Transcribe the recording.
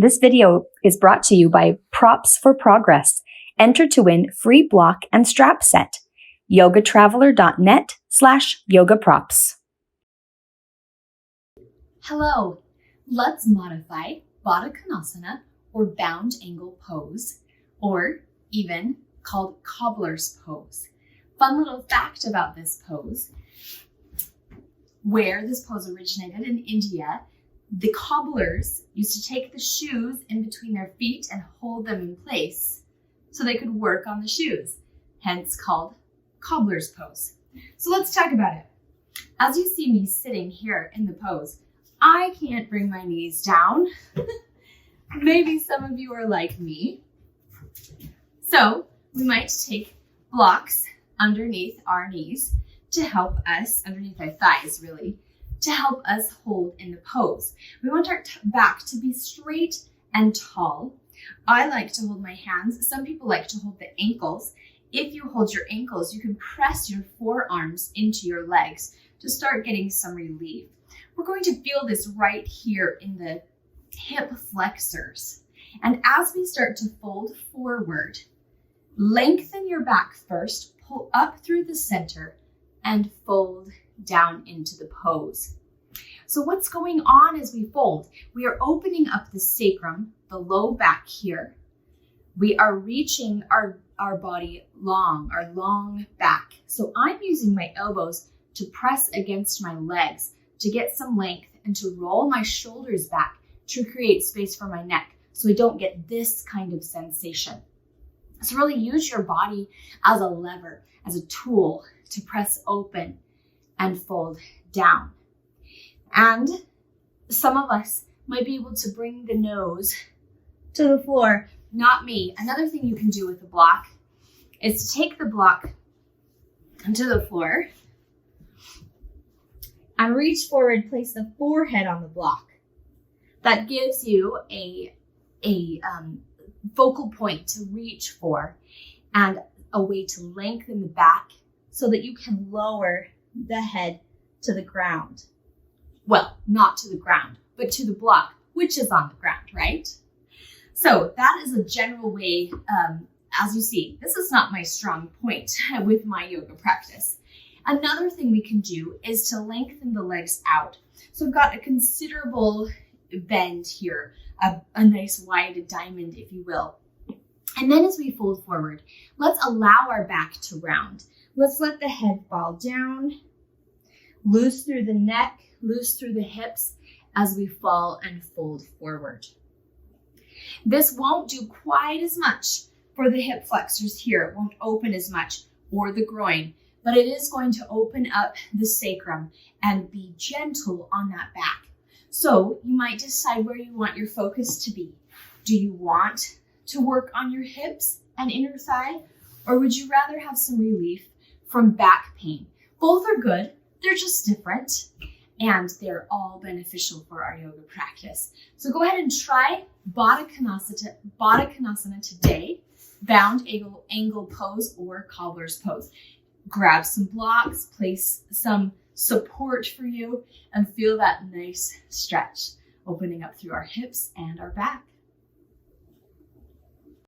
This video is brought to you by Props for Progress. Enter to win free block and strap set. yogatraveler.net/yogaprops. Hello, let's modify baddha Konasana or bound angle pose, or even called Cobbler's pose. Fun little fact about this pose, where this pose originated in India, the cobblers used to take the shoes in between their feet and hold them in place so they could work on the shoes, hence called Cobbler's pose. So let's talk about it. As you see me sitting here in the pose, I can't bring my knees down. Maybe some of you are like me. So we might take blocks underneath our knees to help us, underneath our thighs really, to help us hold in the pose. We want our back to be straight and tall. I like to hold my hands. Some people like to hold the ankles. If you hold your ankles, you can press your forearms into your legs to start getting some relief. We're going to feel this right here in the hip flexors. And as we start to fold forward, lengthen your back first, pull up through the center, and fold down into the pose. So what's going on as we fold? We are opening up the sacrum, the low back here. We are reaching our body long, our long back. So I'm using my elbows to press against my legs to get some length and to roll my shoulders back to create space for my neck so I don't get this kind of sensation. So really use your body as a lever, as a tool to press open and fold down. And some of us might be able to bring the nose to the floor. Not me. Another thing you can do with the block is to take the block to the floor and reach forward, place the forehead on the block. That gives you a focal point to reach for and a way to lengthen the back so that you can lower the head to the ground. Well, not to the ground, but to the block, which is on the ground, right? So that is a general way, as you see, this is not my strong point with my yoga practice. Another thing we can do is to lengthen the legs out. So we've got a considerable bend here, a nice wide diamond, if you will. And then as we fold forward, let's allow our back to round. Let's let the head fall down, loose through the neck, loose through the hips as we fall and fold forward. This won't do quite as much for the hip flexors here. It won't open as much, or the groin, but it is going to open up the sacrum and be gentle on that back. So you might decide where you want your focus to be. Do you want to work on your hips and inner thigh, or would you rather have some relief from back pain? Both are good. They're just different, and they're all beneficial for our yoga practice. So go ahead and try baddha Konasana today, bound angle pose or cobbler's pose. Grab some blocks, place some support for you, and feel that nice stretch opening up through our hips and our back.